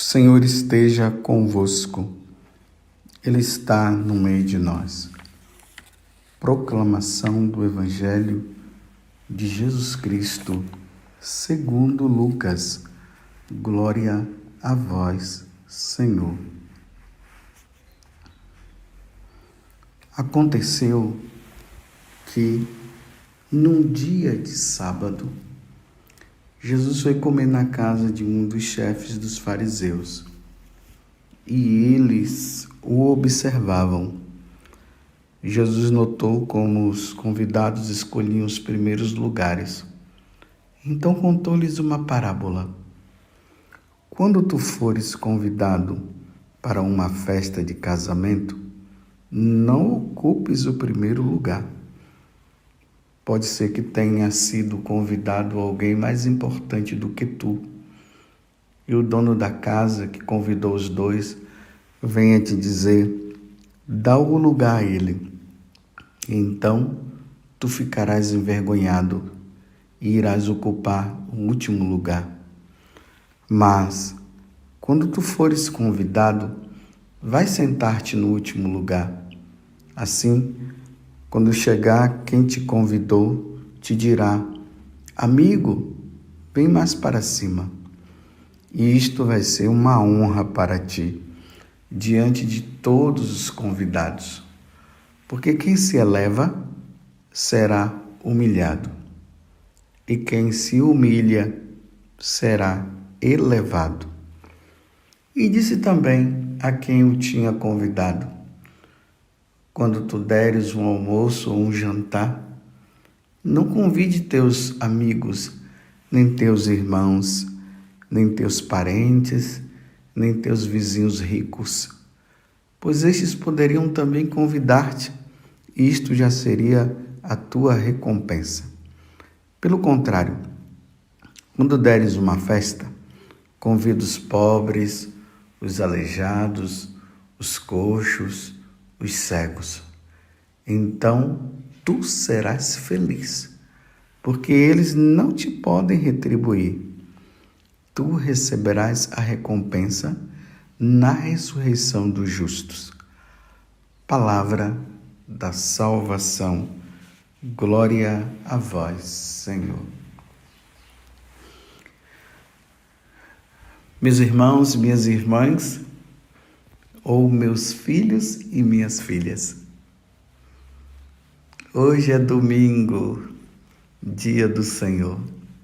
Senhor esteja convosco, Ele está no meio de nós. Proclamação do Evangelho de Jesus Cristo, segundo Lucas. Glória a vós, Senhor. Aconteceu que, num dia de sábado, Jesus foi comer na casa de um dos chefes dos fariseus e eles o observavam. Jesus notou como os convidados escolhiam os primeiros lugares. Então contou-lhes uma parábola. Quando tu fores convidado para uma festa de casamento, não ocupes o primeiro lugar. Pode ser que tenha sido convidado alguém mais importante do que tu. E o dono da casa que convidou os dois venha te dizer: dá o lugar a ele. Então tu ficarás envergonhado e irás ocupar o último lugar. Mas, quando tu fores convidado, vai sentar-te no último lugar. Assim, quando chegar quem te convidou, te dirá: amigo, vem mais para cima. E isto vai ser uma honra para ti, diante de todos os convidados. Porque quem se eleva será humilhado, e quem se humilha será elevado. E disse também a quem o tinha convidado: quando tu deres um almoço ou um jantar, não convide teus amigos, nem teus irmãos, nem teus parentes, nem teus vizinhos ricos, pois estes poderiam também convidar-te, e isto já seria a tua recompensa. Pelo contrário, quando deres uma festa, convida os pobres, os aleijados, os coxos, os cegos. Então tu serás feliz, porque eles não te podem retribuir. Tu receberás a recompensa na ressurreição dos justos. Palavra da salvação. Glória a vós, Senhor. Meus irmãos, minhas irmãs, ou meus filhos e minhas filhas. Hoje é domingo, dia do Senhor.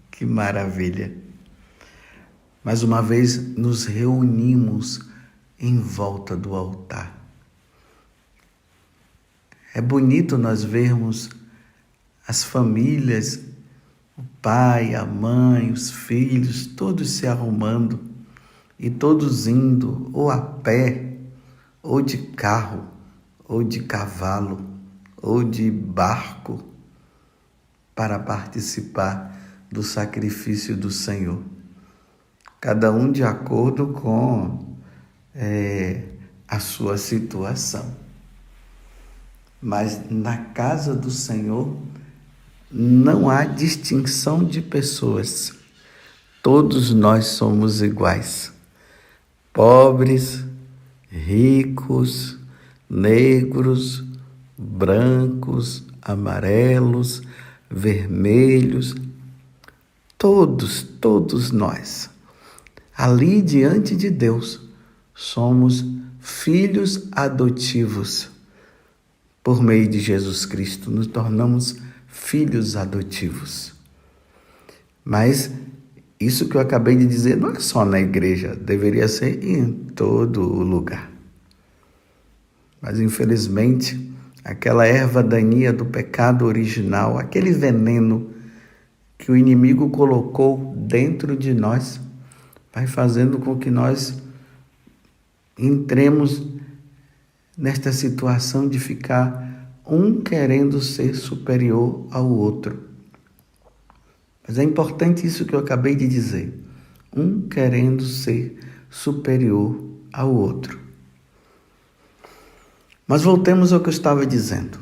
Que maravilha! Mais uma vez nos reunimos em volta do altar. É bonito nós vermos as famílias, o pai, a mãe, os filhos, todos se arrumando e todos indo ou a pé, ou de carro, ou de cavalo, ou de barco, para participar do sacrifício do Senhor. Cada um de acordo com a sua situação. Mas na casa do Senhor não há distinção de pessoas. Todos nós somos iguais. Pobres, ricos, negros, brancos, amarelos, vermelhos, todos nós, ali diante de Deus, somos filhos adotivos. Por meio de Jesus Cristo, nos tornamos filhos adotivos. Mas isso que eu acabei de dizer não é só na igreja, deveria ser em todo o lugar. Mas, infelizmente, aquela erva daninha do pecado original, aquele veneno que o inimigo colocou dentro de nós, vai fazendo com que nós entremos nesta situação de ficar um querendo ser superior ao outro. Mas é importante isso que eu acabei de dizer. Um querendo ser superior ao outro. Mas voltemos ao que eu estava dizendo.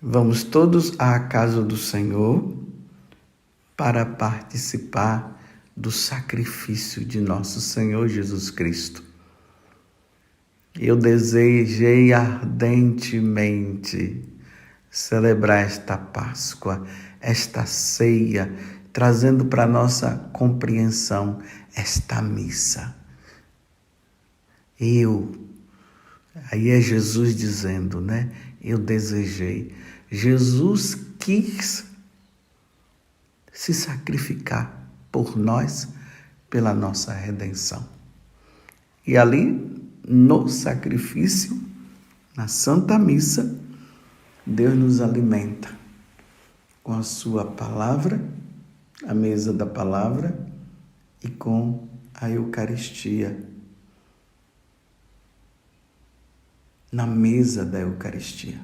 Vamos todos à casa do Senhor para participar do sacrifício de nosso Senhor Jesus Cristo. Eu desejei ardentemente celebrar esta Páscoa, esta ceia, trazendo para a nossa compreensão esta missa. Aí é Jesus dizendo, né? Eu desejei. Jesus quis se sacrificar por nós, pela nossa redenção. E ali, no sacrifício, na Santa Missa, Deus nos alimenta com a sua palavra, a mesa da palavra, e com a Eucaristia. Na mesa da Eucaristia.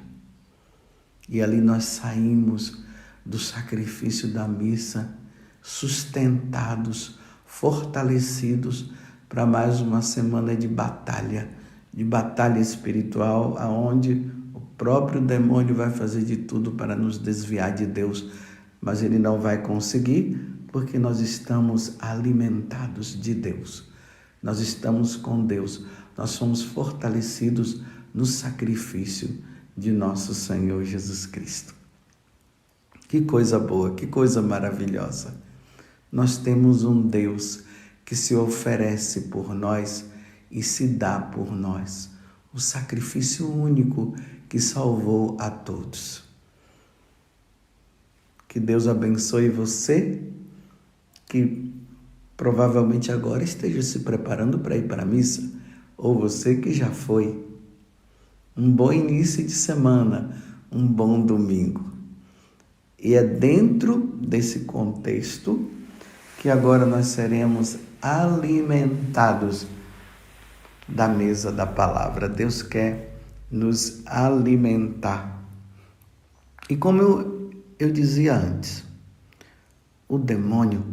E ali nós saímos do sacrifício da missa, sustentados, fortalecidos para mais uma semana de batalha espiritual, aonde o próprio demônio vai fazer de tudo para nos desviar de Deus, mas ele não vai conseguir, porque nós estamos alimentados de Deus, nós estamos com Deus, nós somos fortalecidos no sacrifício de nosso Senhor Jesus Cristo. Que coisa boa, que coisa maravilhosa. Nós temos um Deus que se oferece por nós e se dá por nós. O sacrifício único que salvou a todos. Que Deus abençoe você, que provavelmente agora esteja se preparando para ir para a missa, ou você que já foi. Um bom início de semana, um bom domingo. E é dentro desse contexto que agora nós seremos alimentados da mesa da palavra. Deus quer nos alimentar. E como eu dizia antes, o demônio,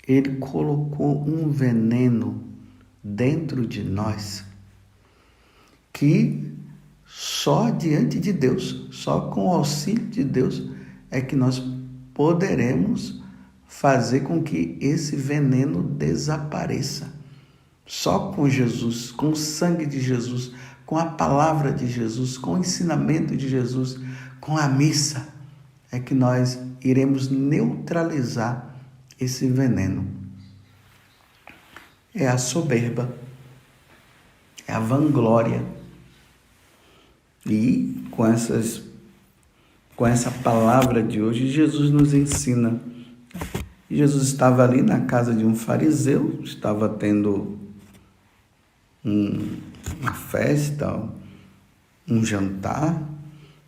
ele colocou um veneno dentro de nós que só diante de Deus, só com o auxílio de Deus é que nós poderemos fazer com que esse veneno desapareça. Só com Jesus, com o sangue de Jesus, com a palavra de Jesus, com o ensinamento de Jesus, com a missa, é que nós iremos neutralizar esse veneno. É a soberba, é a vanglória. E com essa palavra de hoje, Jesus nos ensina. Jesus estava ali na casa de um fariseu, estava tendo uma festa, um jantar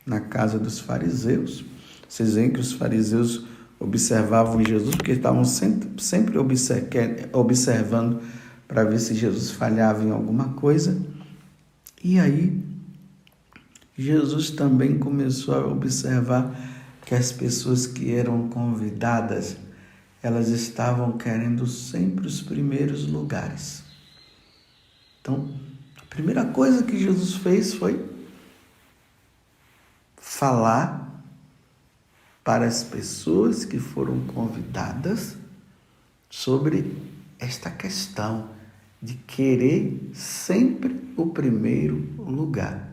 na casa dos fariseus. Vocês veem que os fariseus observavam Jesus, porque estavam sempre observando para ver se Jesus falhava em alguma coisa. E aí, Jesus também começou a observar que as pessoas que eram convidadas, elas estavam querendo sempre os primeiros lugares. Então, a primeira coisa que Jesus fez foi falar para as pessoas que foram convidadas sobre esta questão de querer sempre o primeiro lugar.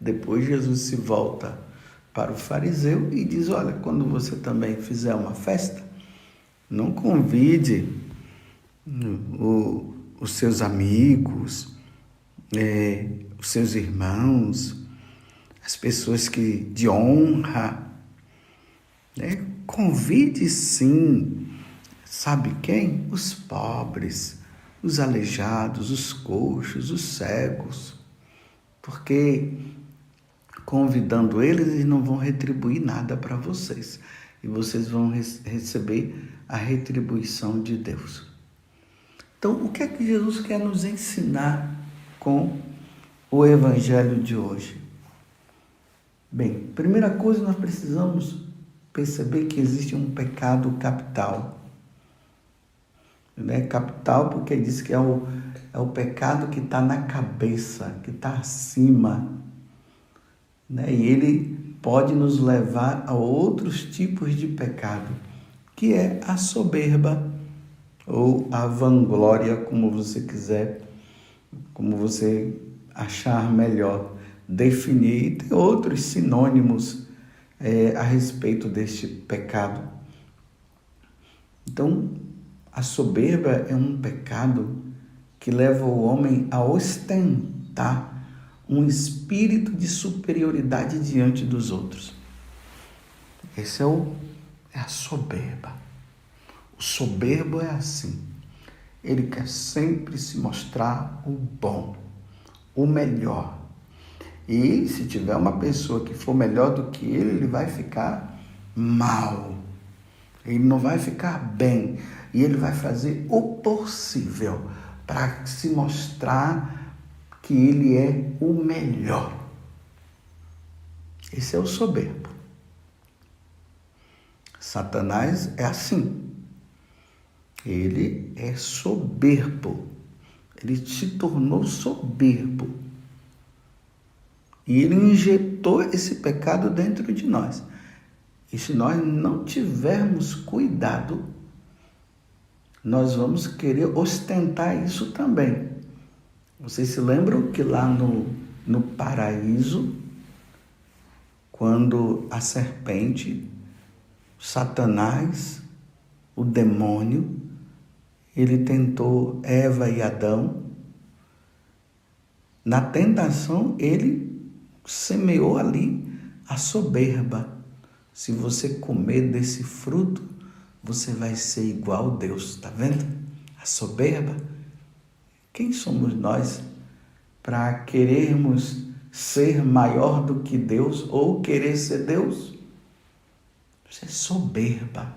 Depois Jesus se volta para o fariseu e diz, olha, quando você também fizer uma festa, não convide os seus amigos, os seus irmãos, as pessoas de honra, né? Convide sim, sabe quem? Os pobres, os aleijados, os coxos, os cegos, porque convidando eles não vão retribuir nada para vocês, e vocês vão receber a retribuição de Deus. Então, o que é que Jesus quer nos ensinar com o Evangelho de hoje? Bem, primeira coisa, nós precisamos perceber que existe um pecado capital. Capital porque diz que é o pecado que está na cabeça, que está acima. E ele pode nos levar a outros tipos de pecado, que é a soberba, ou a vanglória, como você quiser, como você achar melhor definir. E tem outros sinônimos a respeito deste pecado. Então, a soberba é um pecado que leva o homem a ostentar um espírito de superioridade diante dos outros. Esse é a soberba. O soberbo é assim. Ele quer sempre se mostrar o bom, o melhor. E se tiver uma pessoa que for melhor do que ele vai ficar mal. Ele não vai ficar bem. E ele vai fazer o possível para se mostrar que ele é o melhor. Esse é o soberbo. Satanás é assim. Ele é soberbo. Ele se tornou soberbo. E ele injetou esse pecado dentro de nós. E se nós não tivermos cuidado, nós vamos querer ostentar isso também. Vocês se lembram que lá no paraíso, quando a serpente, Satanás, o demônio, ele tentou Eva e Adão, na tentação ele semeou ali a soberba. Se você comer desse fruto, você vai ser igual a Deus. Está vendo? A soberba. Quem somos nós para querermos ser maior do que Deus ou querer ser Deus? Isso é soberba.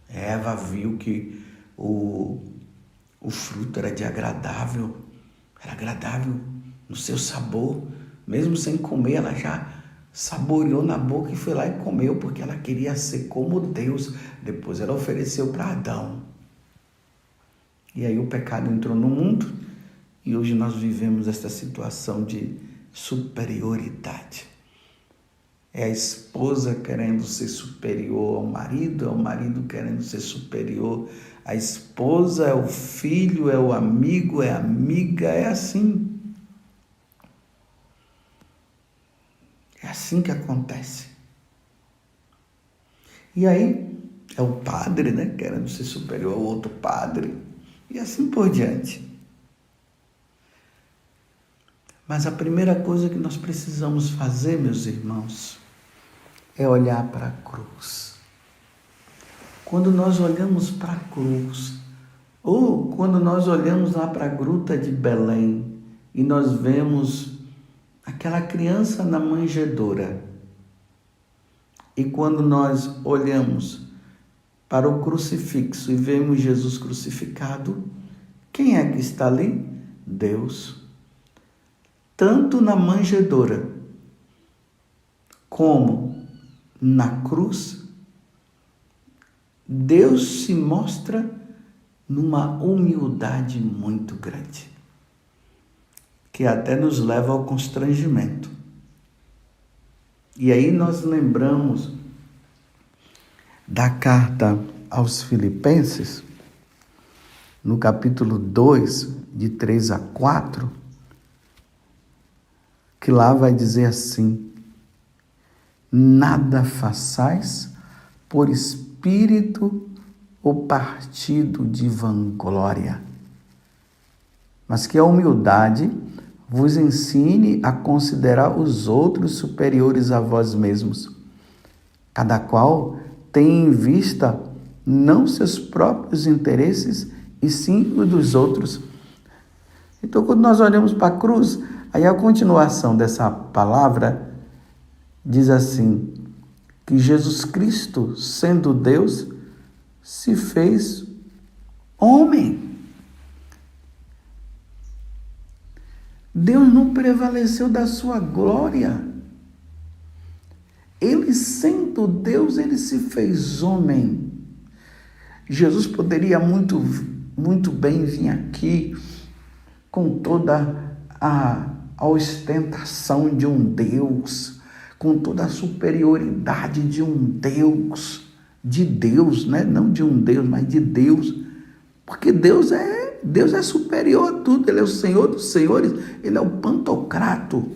Eva viu que o fruto era agradável no seu sabor. Mesmo sem comer, ela já saboreou na boca e foi lá e comeu, porque ela queria ser como Deus. Depois ela ofereceu para Adão. E aí o pecado entrou no mundo e hoje nós vivemos essa situação de superioridade. É a esposa querendo ser superior ao marido, é o marido querendo ser superior à esposa, é o filho, é o amigo, é a amiga, é assim. É assim que acontece. E aí, é o padre, querendo ser superior ao outro padre, e assim por diante. Mas a primeira coisa que nós precisamos fazer, meus irmãos, é olhar para a cruz. Quando nós olhamos para a cruz, ou quando nós olhamos lá para a gruta de Belém, e nós vemos aquela criança na manjedoura. E quando nós olhamos para o crucifixo e vemos Jesus crucificado, quem é que está ali? Deus. Tanto na manjedoura como na cruz, Deus se mostra numa humildade muito grande, que até nos leva ao constrangimento. E aí nós lembramos da carta aos Filipenses, no capítulo 2, de 3 a 4, que lá vai dizer assim: nada façais por espírito ou partido de vanglória, mas que a humildade vos ensine a considerar os outros superiores a vós mesmos. Cada qual tem em vista não seus próprios interesses, e sim os dos outros. Então, quando nós olhamos para a cruz, aí a continuação dessa palavra diz assim, que Jesus Cristo, sendo Deus, se fez homem. Deus não prevaleceu da sua glória. Ele, sendo Deus, ele se fez homem. Jesus poderia muito bem vir aqui com toda a ostentação de um Deus, com toda a superioridade de um Deus, de Deus, não de um Deus, mas de Deus. Porque Deus é superior a tudo, Ele é o Senhor dos senhores, Ele é o pantocrato.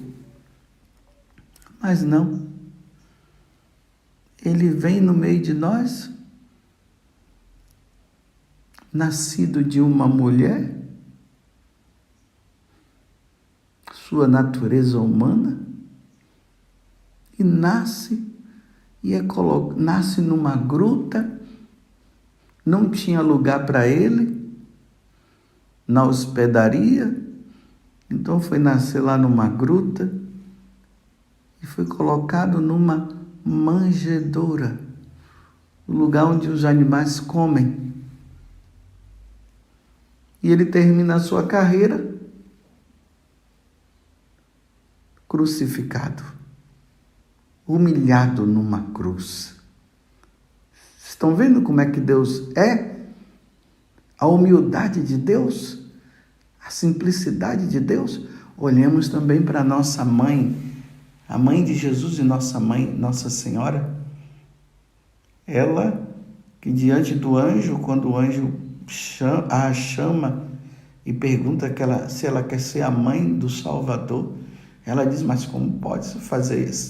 Mas não, Ele vem no meio de nós, nascido de uma mulher, sua natureza humana, e nasce numa gruta, não tinha lugar para ele, na hospedaria, então foi nascer lá numa gruta e foi colocado numa manjedoura, o lugar onde os animais comem. E ele termina a sua carreira crucificado, humilhado numa cruz. Vocês estão vendo como é que Deus é? A humildade de Deus, a simplicidade de Deus. Olhemos também para nossa mãe, a mãe de Jesus e nossa mãe, Nossa Senhora. Ela que diante do anjo, quando o anjo a chama e pergunta se ela quer ser a mãe do Salvador, ela diz, mas como pode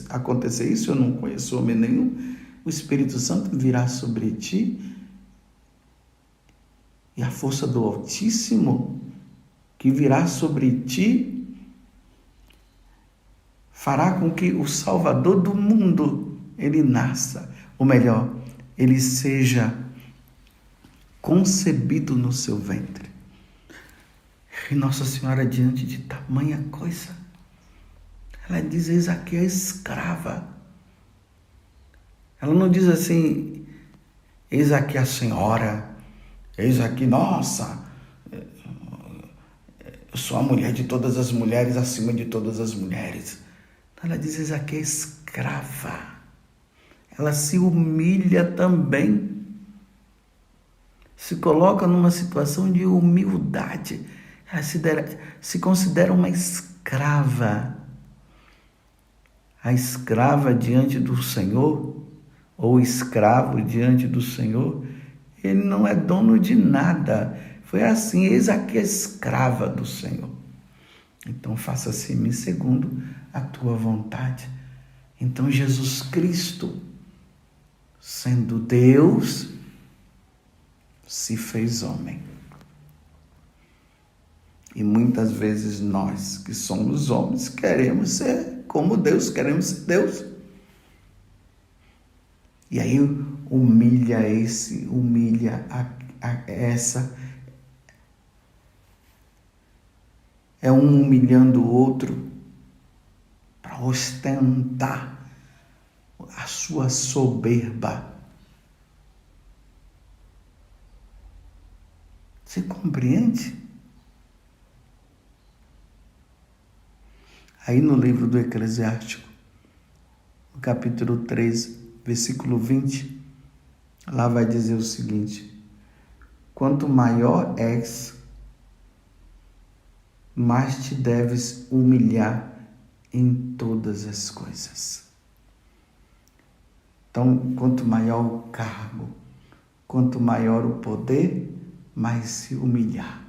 acontecer isso? Eu não conheço homem nenhum. O Espírito Santo virá sobre ti e a força do Altíssimo que virá sobre ti fará com que o Salvador do mundo, ele nasça, ou melhor, ele seja concebido no seu ventre. E Nossa Senhora, diante de tamanha coisa, ela diz, eis aqui a escrava. Ela não diz assim, eis aqui a senhora, eis aqui, nossa, eu sou a mulher de todas as mulheres, acima de todas as mulheres. Ela diz, eis aqui a escrava. Ela se humilha também. Se coloca numa situação de humildade. Ela se considera uma escrava. A escrava diante do Senhor, ou o escravo diante do Senhor, ele não é dono de nada. Foi assim, eis aqui a escrava do Senhor. Então faça-se em mim segundo a tua vontade. Então Jesus Cristo, sendo Deus, se fez homem. E muitas vezes nós, que somos homens, queremos ser como Deus, queremos ser Deus. E aí humilha essa. É um humilhando o outro para ostentar a sua soberba. Você compreende? Aí no livro do Eclesiástico, no capítulo 3, versículo 20, lá vai dizer o seguinte: quanto maior és, mais te deves humilhar em todas as coisas. Então, quanto maior o cargo, quanto maior o poder, mais se humilhar.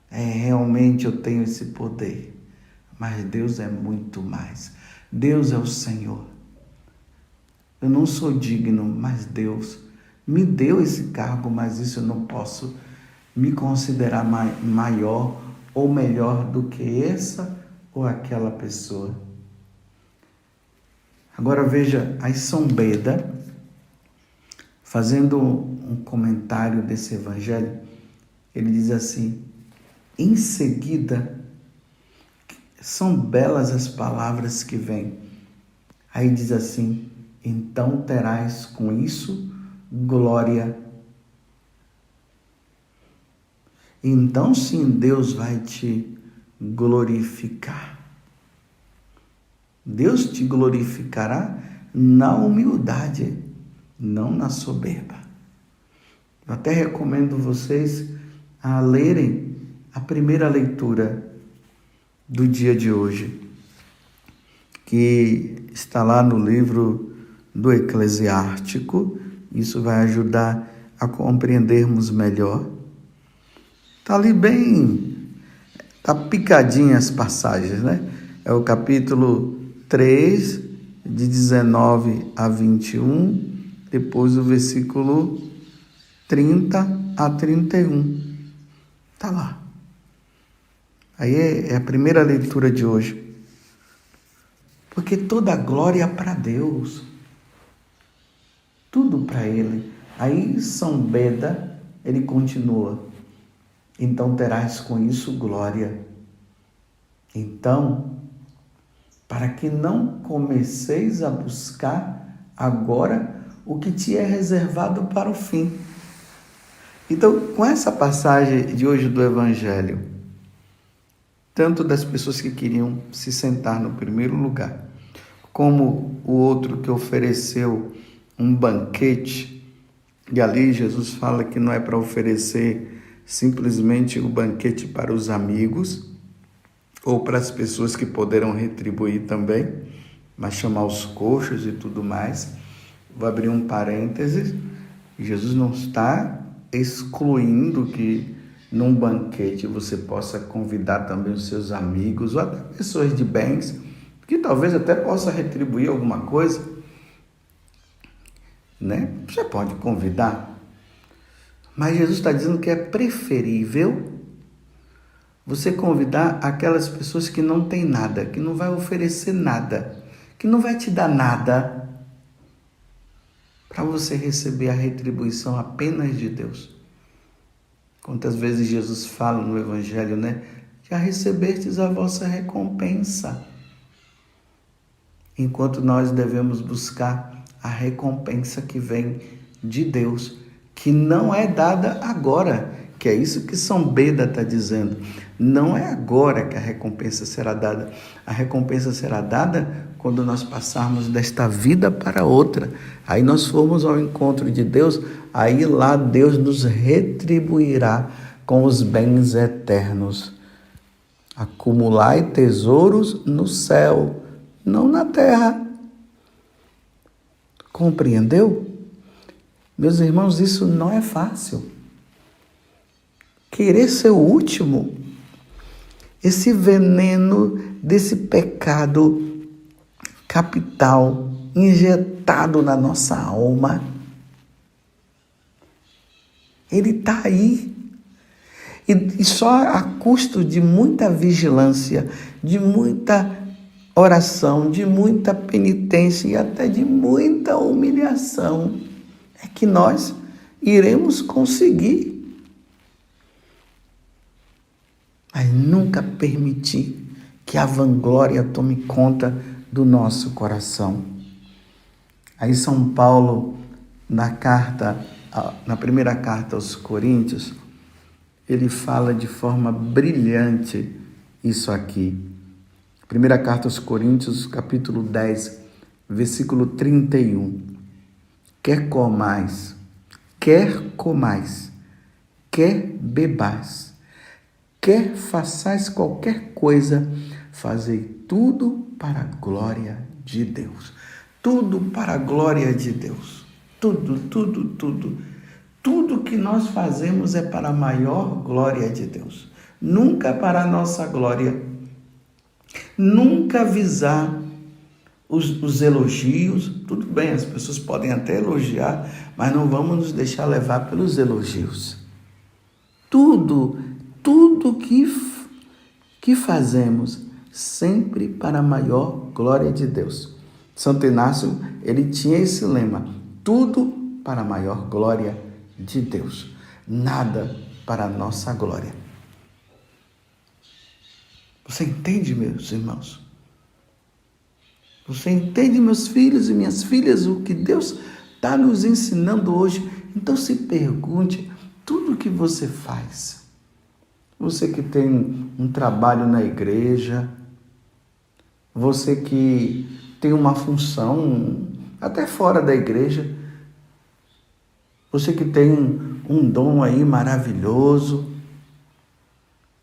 Realmente eu tenho esse poder. Mas Deus é muito mais. Deus é o Senhor. Eu não sou digno, mas Deus me deu esse cargo, mas isso eu não posso me considerar maior ou melhor do que essa ou aquela pessoa. Agora veja, aí São Beda, fazendo um comentário desse evangelho, ele diz assim, em seguida, são belas as palavras que vêm. Aí diz assim, então terás com isso glória. Então sim, Deus vai te glorificar. Deus te glorificará na humildade, não na soberba. Eu até recomendo vocês a lerem a primeira leitura do dia de hoje, que está lá no livro do Eclesiástico. Isso vai ajudar a a compreendermos melhor. Está ali bem, está picadinha as passagens, né? É o capítulo 3, de 19 a 21, depois o versículo 30 a 31. Está lá. Aí é a primeira leitura de hoje. Porque toda a glória é para Deus. Tudo para Ele. Aí São Beda, ele continua. Então terás com isso glória. Então, para que não comeceis a buscar agora o que te é reservado para o fim. Então, com essa passagem de hoje do Evangelho, tanto das pessoas que queriam se sentar no primeiro lugar, como o outro que ofereceu um banquete, e ali Jesus fala que não é para oferecer simplesmente o banquete para os amigos, ou para as pessoas que poderão retribuir também, mas chamar os coxos e tudo mais. Vou abrir um parênteses. Jesus não está excluindo que num banquete você possa convidar também os seus amigos ou até pessoas de bens, que talvez até possa retribuir alguma coisa, né? Você pode convidar, mas Jesus está dizendo que é preferível você convidar aquelas pessoas que não têm nada, que não vai oferecer nada, que não vai te dar nada, para você receber a retribuição apenas de Deus. Quantas vezes Jesus fala no Evangelho, né? Já recebestes a vossa recompensa. Enquanto nós devemos buscar a recompensa que vem de Deus, que não é dada agora, que é isso que São Beda está dizendo. Não é agora que a recompensa será dada. A recompensa será dada quando nós passarmos desta vida para outra. Aí nós formos ao encontro de Deus, aí lá Deus nos retribuirá com os bens eternos. Acumulai tesouros no céu, não na terra. Compreendeu? Meus irmãos, isso não é fácil. Querer ser o último, esse veneno desse pecado capital injetado na nossa alma, ele está aí. E só a custo de muita vigilância, de muita oração, de muita penitência e até de muita humilhação, é que nós iremos conseguir. Mas nunca permitir que a vanglória tome conta do nosso coração. Aí São Paulo, na primeira carta aos Coríntios, ele fala de forma brilhante isso aqui. Primeira carta aos Coríntios, capítulo 10, versículo 31. Quer comais, quer bebais, quer façais qualquer coisa, fazei tudo para a glória de Deus. Tudo para a glória de Deus. Tudo. Tudo que nós fazemos é para a maior glória de Deus. Nunca para a nossa glória. Nunca visar os elogios. Tudo bem, as pessoas podem até elogiar, mas não vamos nos deixar levar pelos elogios. Tudo que fazemos, sempre para a maior glória de Deus. Santo Inácio, ele tinha esse lema: tudo para a maior glória de Deus, nada para a nossa glória. Você entende, meus irmãos? Você entende, meus filhos e minhas filhas, o que Deus está nos ensinando hoje? Então se pergunte, tudo que você faz, você que tem um trabalho na igreja, você que tem uma função até fora da igreja, você que tem um dom aí maravilhoso,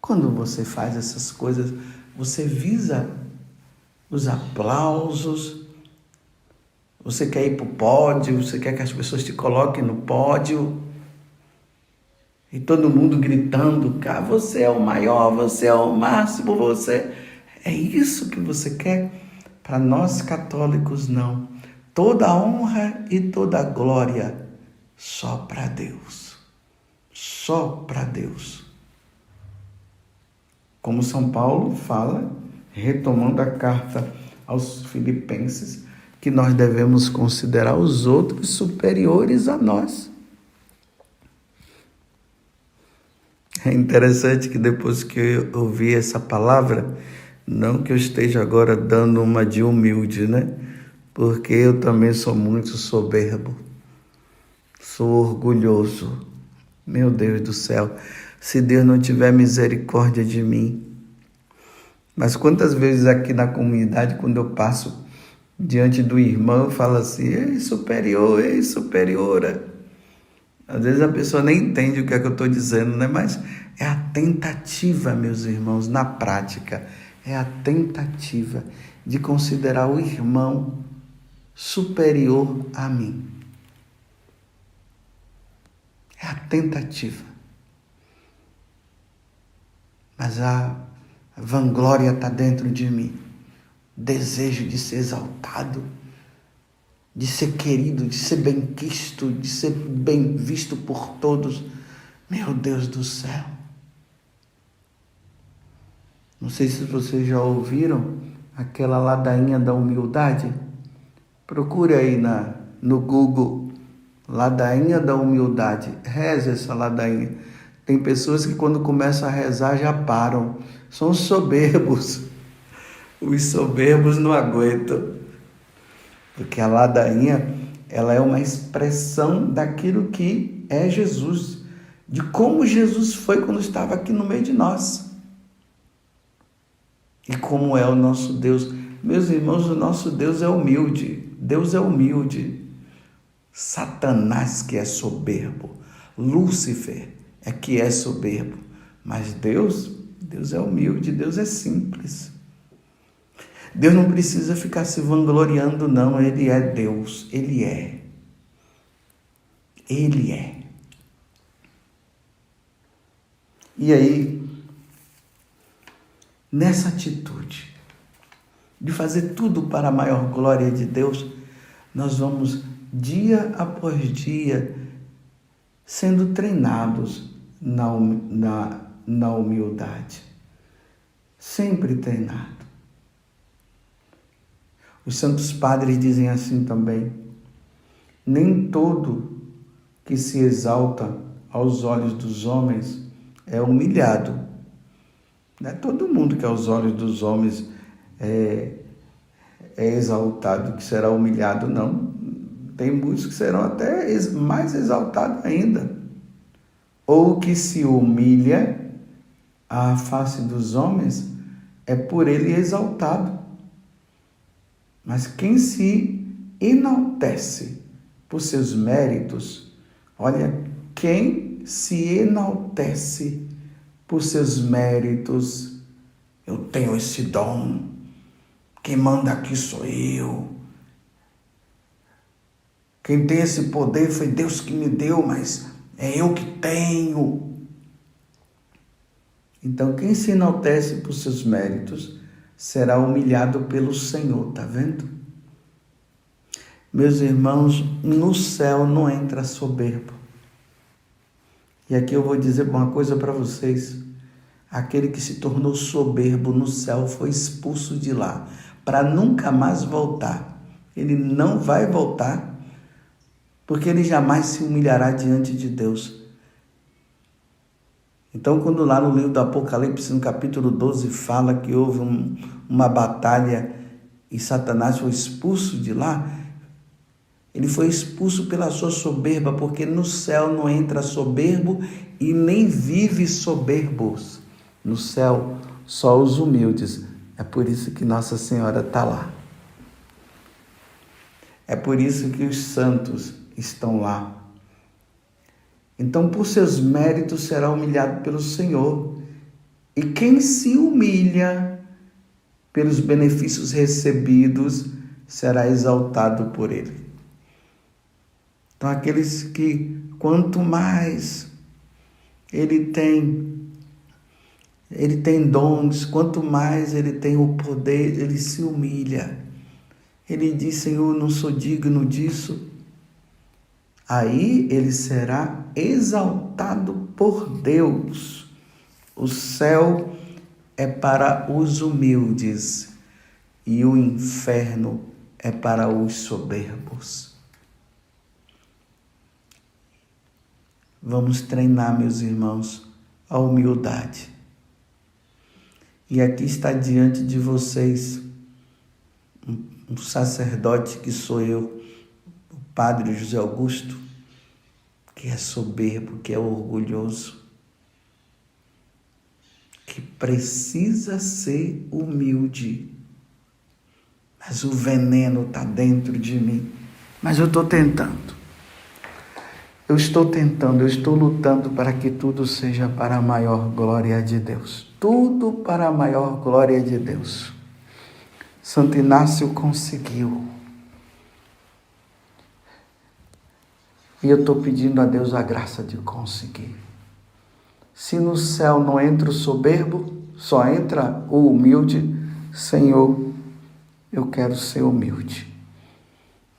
quando você faz essas coisas, você visa os aplausos, você quer ir para o pódio, você quer que as pessoas te coloquem no pódio, E todo mundo gritando, cara, você é o maior, você é o máximo, você... É isso que você quer? Para nós católicos, não. Toda a honra e toda a glória só para Deus. Só para Deus. Como São Paulo fala, retomando a carta aos Filipenses, que nós devemos considerar os outros superiores a nós. É interessante que depois que eu ouvi essa palavra, não que eu esteja agora dando uma de humilde, né? Porque eu também sou muito soberbo, sou orgulhoso. Meu Deus do céu, se Deus não tiver misericórdia de mim. Mas quantas vezes aqui na comunidade, quando eu passo diante do irmão, eu falo assim, ei superior, ei superiora. Às vezes a pessoa nem entende o que é que eu estou dizendo, né? Mas é a tentativa, meus irmãos, na prática, é a tentativa de considerar o irmão superior a mim. É a tentativa. Mas a vanglória está dentro de mim. Desejo de ser exaltado, de ser querido, de ser benquisto, de ser bem visto por todos. Meu Deus do céu. Não sei se vocês já ouviram aquela ladainha da humildade. Procure aí no Google, ladainha da humildade. Reze essa ladainha. Tem pessoas que quando começam a rezar já param. São os soberbos. Os soberbos não aguentam. Porque a ladainha, ela é uma expressão daquilo que é Jesus. De como Jesus foi quando estava aqui no meio de nós. E como é o nosso Deus. Meus irmãos, o nosso Deus é humilde. Deus é humilde. Satanás que é soberbo. Lúcifer é que é soberbo. Mas Deus é humilde, Deus é simples. Deus não precisa ficar se vangloriando, não. Ele é Deus. Ele é. Ele é. E aí, nessa atitude de fazer tudo para a maior glória de Deus, nós vamos, dia após dia, sendo treinados na humildade. Sempre treinado. Os santos padres dizem assim também: nem todo que se exalta aos olhos dos homens é humilhado. Não é todo mundo que aos olhos dos homens é exaltado que será humilhado, não. Tem muitos que serão até mais exaltados ainda. Ou que se humilha à face dos homens é por ele exaltado. Mas quem se enaltece por seus méritos, olha, quem se enaltece por seus méritos, eu tenho esse dom, quem manda aqui sou eu, quem tem esse poder foi Deus que me deu, mas é eu que tenho. Então, quem se enaltece por seus méritos será humilhado pelo Senhor, tá vendo? Meus irmãos, no céu não entra soberbo. E aqui eu vou dizer uma coisa para vocês. Aquele que se tornou soberbo no céu foi expulso de lá, para nunca mais voltar. Ele não vai voltar, porque ele jamais se humilhará diante de Deus. Então, quando lá no livro do Apocalipse, no capítulo 12, fala que houve uma batalha e Satanás foi expulso de lá, ele foi expulso pela sua soberba, porque no céu não entra soberbo e nem vive soberbos. No céu, só os humildes. É por isso que Nossa Senhora está lá. É por isso que os santos estão lá. Então, por seus méritos, será humilhado pelo Senhor. E quem se humilha pelos benefícios recebidos, será exaltado por Ele. Então, aqueles que, quanto mais Ele tem dons, quanto mais ele tem o poder, ele se humilha. Ele diz: Senhor, não sou digno disso. Aí ele será exaltado por Deus. O céu é para os humildes e o inferno é para os soberbos. Vamos treinar, meus irmãos, a humildade. E aqui está diante de vocês um sacerdote que sou eu, o Padre José Augusto, que é soberbo, que é orgulhoso, que precisa ser humilde. Mas o veneno está dentro de mim. Mas eu estou tentando. Eu estou lutando para que tudo seja para a maior glória de Deus. Tudo para a maior glória de Deus. Santo Inácio conseguiu. E eu estou pedindo a Deus a graça de conseguir. Se no céu não entra o soberbo, só entra o humilde, Senhor, eu quero ser humilde.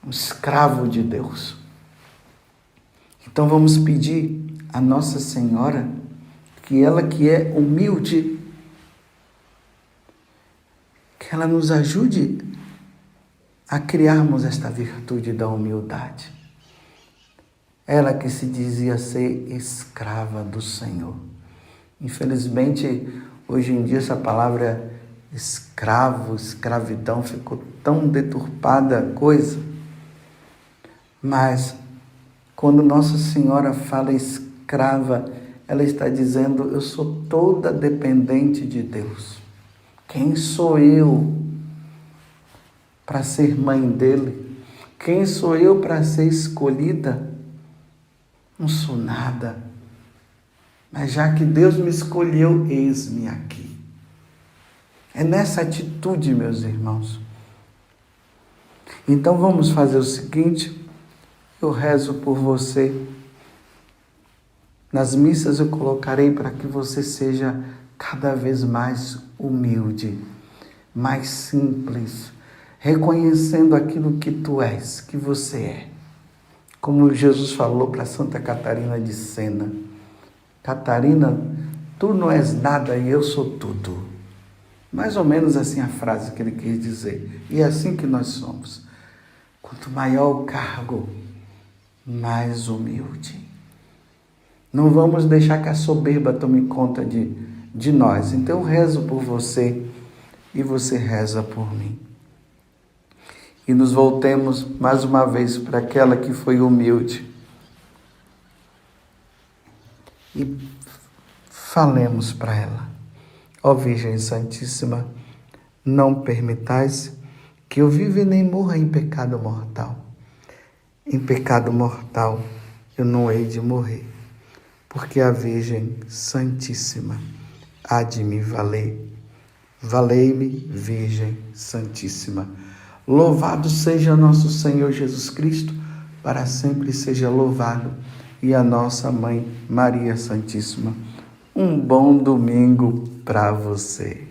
Um escravo de Deus. Então vamos pedir a Nossa Senhora que ela que é humilde, que ela nos ajude a criarmos esta virtude da humildade. Ela que se dizia ser escrava do Senhor. Infelizmente, hoje em dia essa palavra escravo, escravidão ficou tão deturpada a coisa. Mas quando Nossa Senhora fala escrava, ela está dizendo: eu sou toda dependente de Deus. Quem sou eu para ser mãe dele? Quem sou eu para ser escolhida? Não sou nada. Mas já que Deus me escolheu, eis-me aqui. É nessa atitude, meus irmãos. Então vamos fazer o seguinte. Eu rezo por você. Nas missas eu colocarei para que você seja cada vez mais humilde, mais simples, reconhecendo aquilo que tu és, que você é. Como Jesus falou para Santa Catarina de Sena: Catarina, tu não és nada e eu sou tudo. Mais ou menos assim a frase que ele quis dizer. E é assim que nós somos. Quanto maior o cargo, mais humilde. Não vamos deixar que a soberba tome conta de nós. Então eu rezo por você e você reza por mim. E nos voltemos mais uma vez para aquela que foi humilde. E falemos para ela: ó Virgem Santíssima, não permitais que eu viva e nem morra em pecado mortal. Em pecado mortal eu não hei de morrer, porque a Virgem Santíssima há de me valer. Valei-me, Virgem Santíssima. Louvado seja nosso Senhor Jesus Cristo, para sempre seja louvado, e a nossa Mãe Maria Santíssima. Um bom domingo para você.